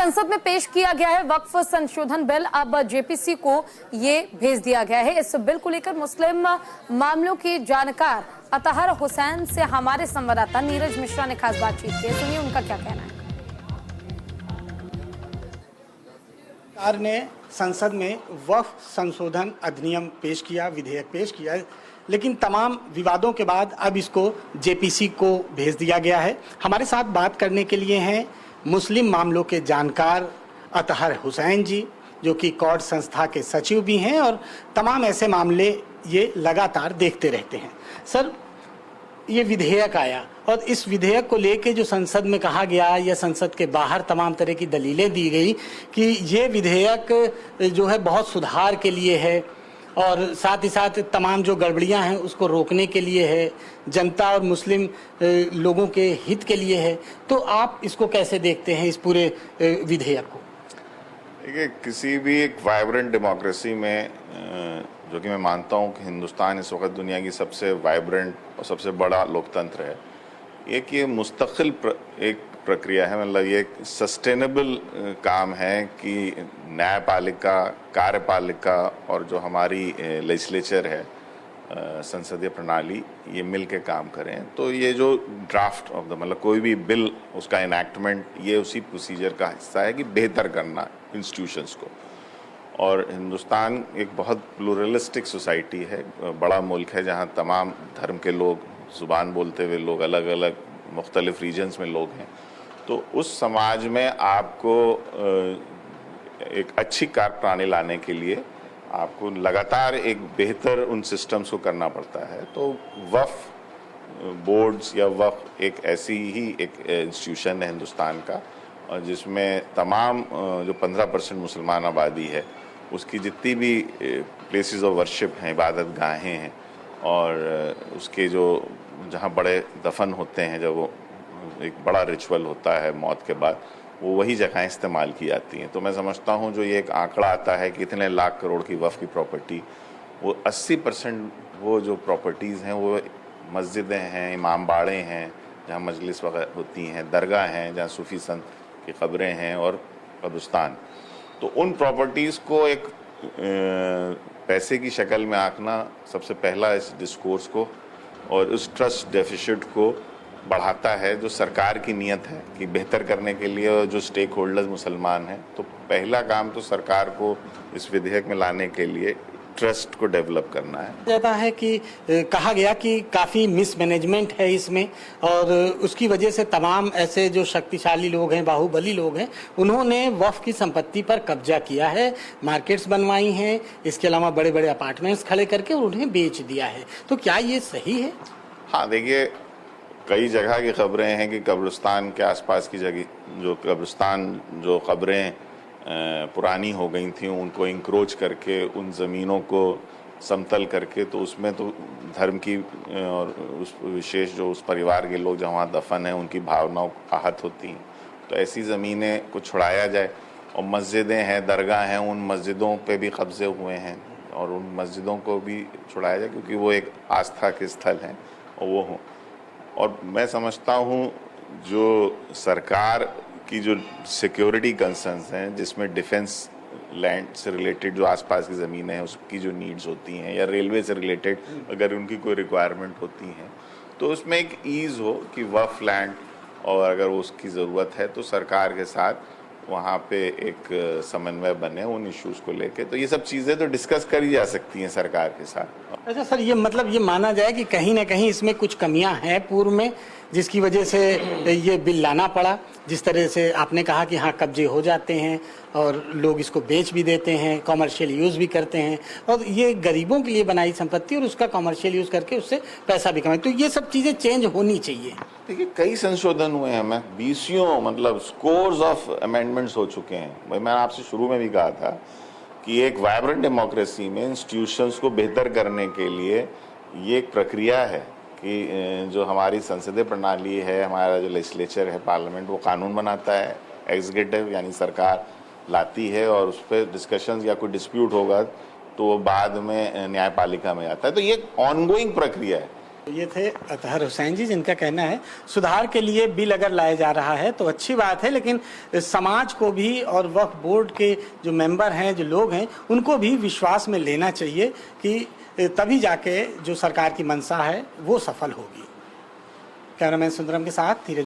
संसद में पेश किया गया है वक्फ संशोधन बिल। अब जेपीसी को ये भेज दिया गया है। इस बिल को लेकर मुस्लिम मामलों के जानकार अतहर हुसैन से हमारे संवाददाता नीरज मिश्रा ने खास बातचीत की। सुनिए उनका क्या कहना है। सरकार ने संसद में वक्फ संशोधन अधिनियम पेश किया, विधेयक पेश किया, लेकिन तमाम विवादों के बाद अब इसको जेपीसी को भेज दिया गया है। हमारे साथ बात करने के लिए हैं मुस्लिम मामलों के जानकार अतहर हुसैन जी, जो कि कॉड संस्था के सचिव भी हैं और तमाम ऐसे मामले ये लगातार देखते रहते हैं। सर, ये विधेयक आया और इस विधेयक को लेके जो संसद में कहा गया या संसद के बाहर तमाम तरह की दलीलें दी गई कि ये विधेयक जो है बहुत सुधार के लिए है और साथ ही साथ तमाम जो गड़बड़ियां हैं उसको रोकने के लिए है, जनता और मुस्लिम लोगों के हित के लिए है। तो आप इसको कैसे देखते हैं, इस पूरे विधेयक को? देखिए, किसी भी एक वाइब्रेंट डेमोक्रेसी में जो कि मैं मानता हूं कि हिंदुस्तान इस वक्त दुनिया की सबसे वाइब्रेंट और सबसे बड़ा लोकतंत्र है, एक ये मुस्तकिल एक प्रक्रिया है, मतलब ये एक सस्टेनेबल काम है कि न्यायपालिका, कार्यपालिका और जो हमारी लेजिस्लेचर है, संसदीय प्रणाली, ये मिल के काम करें। तो ये जो ड्राफ्ट ऑफ द मतलब कोई भी बिल, उसका इनैक्टमेंट, ये उसी प्रोसीजर का हिस्सा है कि बेहतर करना इंस्टीट्यूशंस को। और हिंदुस्तान एक बहुत प्लूरलिस्टिक सोसाइटी है, बड़ा मुल्क है जहाँ तमाम धर्म के लोग, जुबान बोलते हुए लोग, अलग अलग मुख्तलिफ रीजन्स में लोग हैं। तो उस समाज में आपको एक अच्छी कार्यप्रणाली लाने के लिए आपको लगातार एक बेहतर उन सिस्टम्स को करना पड़ता है। तो वक्फ बोर्ड्स या वक्फ एक ऐसी ही एक इंस्टीट्यूशन है हिंदुस्तान का, और जिसमें तमाम जो 15% मुसलमान आबादी है उसकी जितनी भी प्लेसेस ऑफ वर्शिप हैं, इबादत गाहें हैं, और उसके जो जहाँ बड़े दफन होते हैं, जब वो एक बड़ा रिचुअल होता है मौत के बाद, वो वही जगहें इस्तेमाल की जाती हैं। तो मैं समझता हूँ जो ये एक आंकड़ा आता है कि इतने लाख करोड़ की वक्फ की प्रॉपर्टी, वो 80% वो जो प्रॉपर्टीज़ हैं वो मस्जिदें हैं, इमाम बाड़े हैं जहाँ मजलिस वगैरह होती हैं, दरगाह हैं जहाँ सूफ़ी संत की क़ब्रें हैं, और कब्रिस्तान। तो उन प्रॉपर्टीज़ को एक पैसे की शक्ल में आंकना सबसे पहला इस डिस्कोर्स को और उस ट्रस्ट डेफिसिट को बढ़ाता है, जो सरकार की नीयत है कि बेहतर करने के लिए जो स्टेक होल्डर्स मुसलमान हैं। तो पहला काम तो सरकार को इस विधेयक में लाने के लिए ट्रस्ट को डेवलप करना है। जाता है कि कहा गया कि काफ़ी मिसमैनेजमेंट है इसमें, और उसकी वजह से तमाम ऐसे जो शक्तिशाली लोग हैं, बाहुबली लोग हैं, उन्होंने वक्फ की संपत्ति पर कब्जा किया है, मार्केट्स बनवाई हैं, इसके अलावा बड़े बड़े अपार्टमेंट्स खड़े करके और उन्हें बेच दिया है। तो क्या ये सही है? हाँ, देखिए, कई जगह की खबरें हैं कि कब्रिस्तान के आसपास की जगह जो कब्रिस्तान जो खबरें पुरानी हो गई थी, उनको इंक्रोच करके उन ज़मीनों को समतल करके, तो उसमें तो धर्म की और उस विशेष जो उस परिवार के लोग जहाँ दफन हैं उनकी भावनाओं आहत होती हैं। तो ऐसी ज़मीनें को छुड़ाया जाए, और मस्जिदें हैं, दरगाह हैं, उन मस्जिदों पे भी कब्ज़े हुए हैं और उन मस्जिदों को भी छुड़ाया जाए, क्योंकि वो एक आस्था के स्थल हैं और वो हों। और मैं समझता हूँ जो सरकार की जो सिक्योरिटी कंसर्न्स हैं, जिसमें डिफेंस लैंड से रिलेटेड जो आसपास की ज़मीनें हैं उसकी जो नीड्स होती हैं, या रेलवे से रिलेटेड अगर उनकी कोई रिक्वायरमेंट होती हैं, तो उसमें एक ईज़ हो कि वक्फ लैंड, और अगर उसकी ज़रूरत है तो सरकार के साथ वहाँ पे एक समन्वय बने उन इश्यूज़ को लेके। तो ये सब चीज़ें तो डिस्कस करी जा सकती हैं सरकार के साथ। अच्छा सर, ये मतलब ये माना जाए कि कहीं ना कहीं इसमें कुछ कमियां हैं पूर्व में, जिसकी वजह से ये बिल लाना पड़ा। जिस तरह से आपने कहा कि हाँ, कब्जे हो जाते हैं और लोग इसको बेच भी देते हैं, कॉमर्शियल यूज़ भी करते हैं, और ये गरीबों के लिए बनाई संपत्ति और उसका कॉमर्शियल यूज़ करके उससे पैसा भी कमाए। तो ये सब चीज़ें चेंज होनी चाहिए। देखिए, कई संशोधन हुए हैं, मैं बीसियों मतलब स्कोर्स ऑफ अमेंडमेंट्स हो चुके हैं। भाई, मैंने आपसे शुरू में भी कहा था कि एक वाइब्रेंट डेमोक्रेसी में इंस्टीट्यूशंस को बेहतर करने के लिए ये एक प्रक्रिया है कि जो हमारी संसदीय प्रणाली है, हमारा जो लेजिस्लेचर है, पार्लियामेंट, वो कानून बनाता है, एग्जीक्यूटिव यानी सरकार लाती है, और उस पर डिस्कशंस या कोई डिस्प्यूट होगा तो वो बाद में न्यायपालिका में आता है। तो ये एक ऑनगोइंग प्रक्रिया है। ये थे अतहर हुसैन जी, जिनका कहना है सुधार के लिए बिल अगर लाया जा रहा है तो अच्छी बात है, लेकिन समाज को भी और वक्फ बोर्ड के जो मेंबर हैं, जो लोग हैं, उनको भी विश्वास में लेना चाहिए कि तभी जाके जो सरकार की मंशा है वो सफल होगी। कैमरामैन सुंदरम के साथ धीरज।